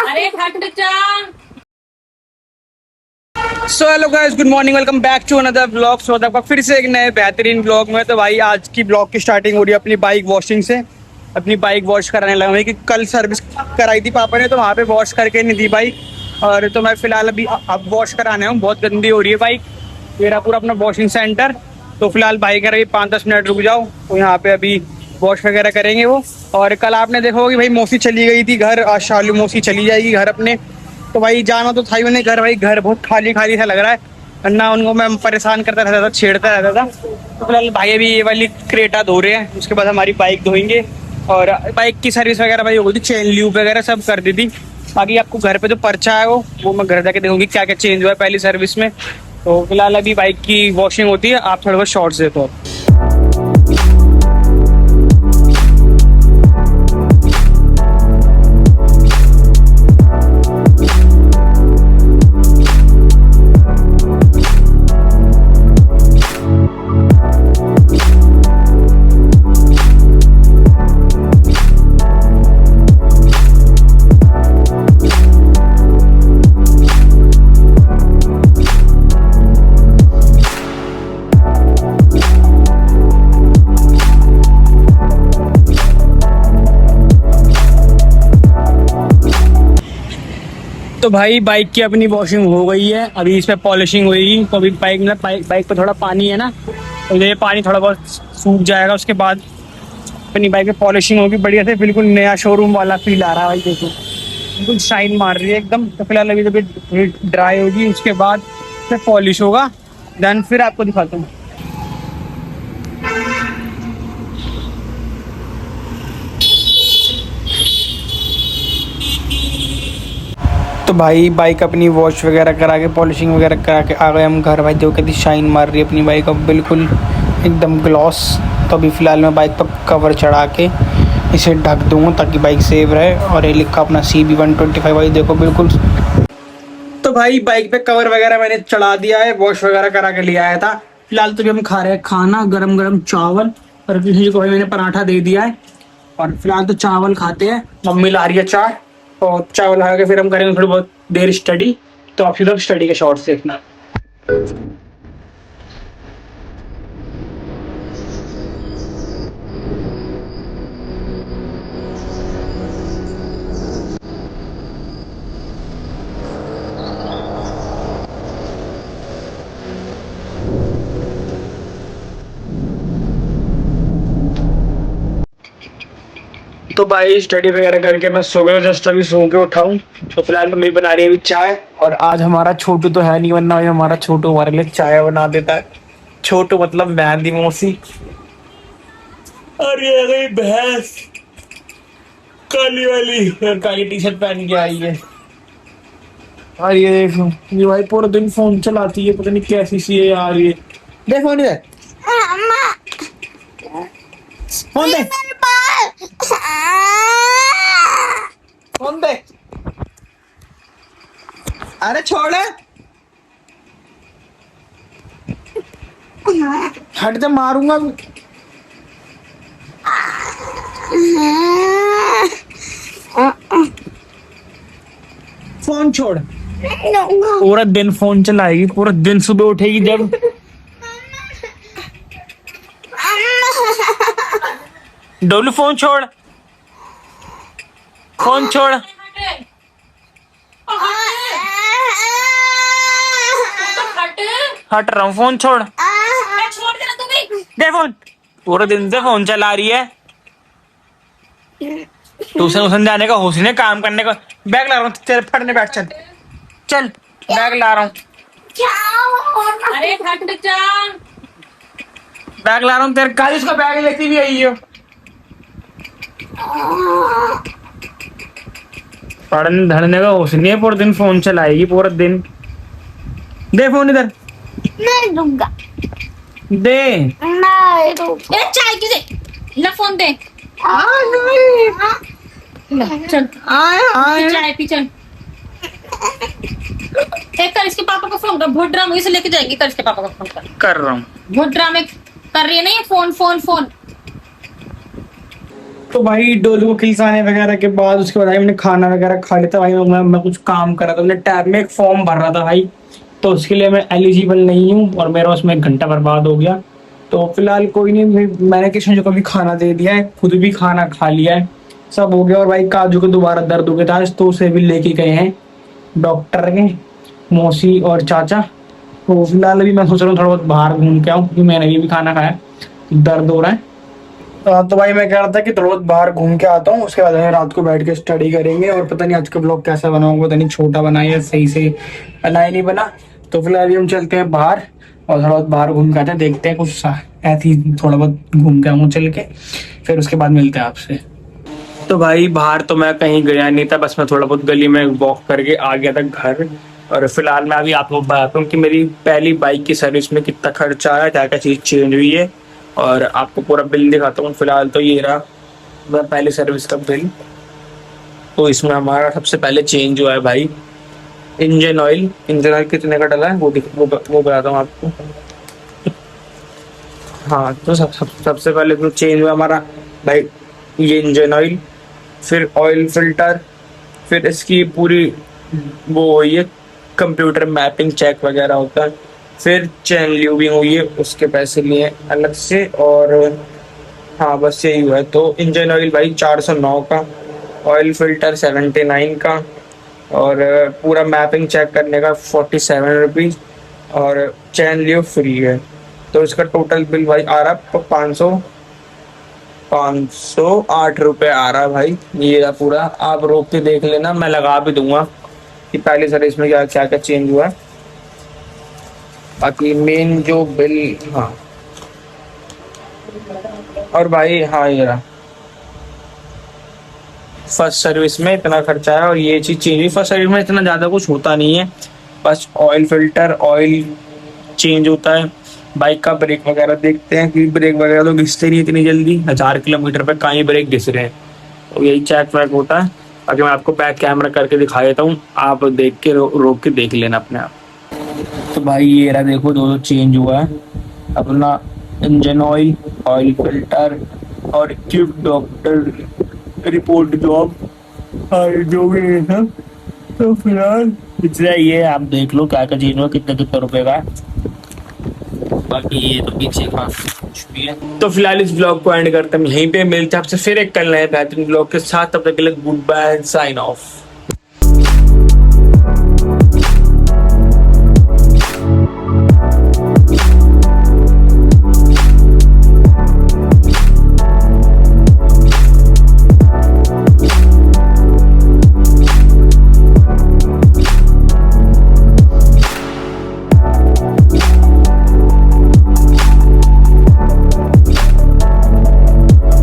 अरे हट जा। So hello guys, good morning, welcome back to another blog. सो आपका फिर से एक नए बेहतरीन ब्लॉग में। तो भाई आज की ब्लॉग की स्टार्टिंग हो रही है अपनी बाइक वॉशिंग से। अपनी बाइक वॉश कराने लगा हूँ कि कल सर्विस कराई थी पापा ने, तो वहाँ पे वॉश करके नहीं दी बाइक। और तो मैं फिलहाल अभी अब वॉश कराने हूँ। बहुत गंदी हो रही है बाइक, मेरा पूरा अपना वॉशिंग सेंटर। तो फिलहाल बाइक कर रही 5-10 मिनट रुक जाओ, तो यहाँ पे अभी वॉश वगैरह करेंगे वो। और कल आपने देखा होगा कि भाई मौसी चली गई थी घर, आज शालू मौसी चली जाएगी घर अपने। तो भाई जाना तो था ही मैंने घर, भाई घर बहुत खाली खाली सा लग रहा है ना। उनको मैं परेशान करता रहता था, छेड़ता रहता था। तो फिलहाल भाई अभी ये वाली क्रेटा धो रहे हैं, उसके बाद हमारी बाइक धोएंगे। और बाइक की सर्विस वगैरह भाई हो गई थी, चेन ल्यूब वगैरह सब कर दी थी। बाकी आपको घर पे जो पर्चा है वो मैं घर जाके देखूंगी क्या क्या चेंज हुआ है पहली सर्विस में। तो फिलहाल अभी बाइक की वॉशिंग होती है, आप थोड़ा बहुत शॉर्ट्स देखो। तो भाई बाइक की अपनी वॉशिंग हो गई है, अभी इस पे पॉलिशिंग हुई। तो अभी बाइक में बाइक पे थोड़ा पानी है ना, तो ये पानी थोड़ा बहुत सूख जाएगा, उसके बाद अपनी बाइक में पॉलिशिंग होगी बढ़िया से। बिल्कुल नया शोरूम वाला फील आ रहा है भाई, देखो बिल्कुल शाइन मार रही है एकदम। तो फिलहाल अभी जब ड्राई होगी उसके बाद फिर पॉलिश होगा, देन फिर आपको दिखाता हूँ। तो भाई बाइक अपनी वॉश वगैरह करा के पॉलिशिंग वगैरह करा के आ गए हम घर। भाई देखो कितनी शाइन मार रही है अपनी बाइक अब, बिल्कुल एकदम ग्लॉस। तो अभी फ़िलहाल मैं बाइक पर कवर चढ़ा के इसे ढक दूँगा ताकि बाइक सेफ रहे। और ये लिखा अपना CB125, भाई देखो बिल्कुल। तो भाई बाइक पे कवर वगैरह मैंने चढ़ा दिया है, वॉश वगैरह करा के ले आया था। फिलहाल तो भी हम खा रहे हैं खाना, गरम गरम चावल। और किसी को भाई मैंने पराठा दे दिया है। और फिलहाल तो चावल खाते हैं, मम्मी ला रही है चाय। और चावल खा के फिर हम करेंगे थोड़ी बहुत देर स्टडी। तो आप सिर्फ स्टडी के शॉर्ट्स देखना। तो भाई स्टडी वगैरह करके मैं सो गया, जस्ट अभी सो के उठा हूँ। तो फिलहाल मम्मी बना रही है अभी चाय। और आज हमारा छोटू तो है नहीं, वरना हमारा छोटू हमारे लिए चाय बना देता है। छोटू मतलब मेहंदी मौसी। और ये गई भैंस काली वाली, और काली टी शर्ट पहन के आई है। और ये देखो ये भाई पूरा दिन फोन चलाती है, पता नहीं कैसी सी है यार ये। देखो नहीं फोन दे, फोन दे। अरे छोड़, हट जा मारूंगा। फोन छोड़। पूरा दिन फोन चलाएगी, पूरा दिन सुबह उठेगी जब। डोलू फोन छोड़, फोन छोड़। हट रहा हूँ, फोन छोड़। छोड़ देना तू भी। दे फोन, पूरे दिन से फोन चला रही है। ट्यूशन उसन जाने का होश नहीं, काम करने का। बैग ला रहा हूँ तेरे, पढ़ने बैठ। चल चल, बैग ला रहा हूँ। अरे हट जा। बैग ला रहा हूँ तेरे, कल इसका बैग लेती भी आई हो। पढ़ने धरने का होश नहीं है, पूरा दिन फोन चलाएगी पूरा दिन। दे फोन इधर। नहीं दूंगा। दे। नहीं दूंगा। ए चाय की दे, ला फोन दे। चल चाय पी चल। एक कर इसके पापा को फोन कर, बहुत ड्रामे से लेके जाएंगे। कर इसके पापा को फोन कर रहा हूँ। बहुत ड्रामे कर रही है ना ये। Phone phone phone. तो भाई डोलू को खिलसाने वगैरह के बाद उसके बाद भाई मैंने खाना वगैरह खा लिया था भाई। मैं कुछ काम कर रहा था, मैंने टैब में एक फॉर्म भर रहा था भाई, तो उसके लिए मैं एलिजिबल नहीं हूँ और मेरा उसमें 1 घंटा बर्बाद हो गया। तो फिलहाल कोई नहीं, मैंने किशन को भी खाना दे दिया है, खुद भी खाना खा लिया है, सब हो गया। और भाई काजू को दोबारा दर्द हो गया था आज, तो उसे भी लेके गए हैं डॉक्टर के मौसी और चाचा। तो फिलहाल अभी मैं सोच रहा हूँ थोड़ा बहुत बाहर घूम के आऊँ, क्योंकि मैंने भी खाना खाया, दर्द हो रहा है। तो भाई मैं कह रहा था कि थोड़ा बहुत बाहर घूम के आता हूँ, उसके बाद हम रात को बैठ के स्टडी करेंगे। और पता नहीं आज का ब्लॉग कैसा बनाऊंगा, पता नहीं छोटा बना या सही से बना ही नहीं बना। तो फिलहाल अभी हम चलते हैं बाहर और थोड़ा बहुत बाहर घूम के आते हैं, देखते हैं कुछ ऐसे ही थोड़ा बहुत घूम के आऊँ चल के, फिर उसके बाद मिलते हैं आपसे। तो भाई बाहर तो मैं कहीं गया नहीं था, बस मैं थोड़ा बहुत गली में वॉक करके आ गया था घर। और फिलहाल मैं अभी आपको बताता हूँ कि मेरी पहली बाइक की सर्विस में कितना खर्चा आया, क्या क्या चीज़ चेंज हुई है, और आपको पूरा बिल दिखाता हूँ। फिलहाल तो ये रहा मेरा पहली सर्विस का बिल। तो इसमें हमारा सबसे पहले चेंज हुआ है भाई इंजन ऑयल। इंजन ऑयल कितने का डला है वो बताता हूँ आपको। हाँ, तो सबसे पहले तो चेंज हुआ हमारा भाई ये इंजन ऑयल, फिर ऑयल फिल्टर, फिर इसकी पूरी वो हुई है कंप्यूटर मैपिंग चेक वगैरह होता है, फिर चेन ल्यूबिंग हुई है, उसके पैसे लिए अलग से। और हाँ बस यही हुआ है। तो इंजन ऑयल भाई 409 का, ऑयल फिल्टर 79 का, और पूरा मैपिंग चेक करने का 47 रुपीज़, और चैन ल्यूब फ्री है। तो इसका टोटल बिल भाई आ रहा 508 रुपये आ रहा है भाई। ये रहा पूरा, आप रोक के देख लेना, मैं लगा भी दूंगा कि पहले सर्विस में क्या क्या क्या चेंज हुआ है। बाकी मेन जो बिल, हाँ और भाई हाँ ये रहा फर्स्ट सर्विस में इतना खर्चा है और ये चीज़ चेंज हुई। फर्स्ट सर्विस में इतना ज़्यादा कुछ होता नहीं है, बस ऑयल फिल्टर ऑयल चेंज होता है। बाइक का ब्रेक वगैरह देखते हैं कि ब्रेक वगैरह तो घिसते नहीं इतनी जल्दी, 1000 किलोमीटर पे कहीं ब्रेक घिस रहे हैं, तो यही चेक वैक होता है। बाकी मैं आपको बैक कैमरा करके दिखा देता हूँ, आप देख के रोक के देख लेना अपने आप। तो भाई ये रहा, देखो जो चेंज हुआ है अपना इंजन ऑयल, ऑयल फिल्टर और क्यूब डॉक्टर रिपोर्ट जॉब और जो भी है सब। तो फिलहाल इतना ये आप देख लो क्या क्या चेंज हुआ, कितने कितने रुपए का है। बाकी ये तो पीछे का कुछ भी है। तो फिलहाल इस ब्लॉग को एंड करते हैं यहीं पे, मिलते हैं आपसे फिर एक कल नए बेहतरीन ब्लॉग के साथ। तब तक के लिए गुड बाय, साइन ऑफ।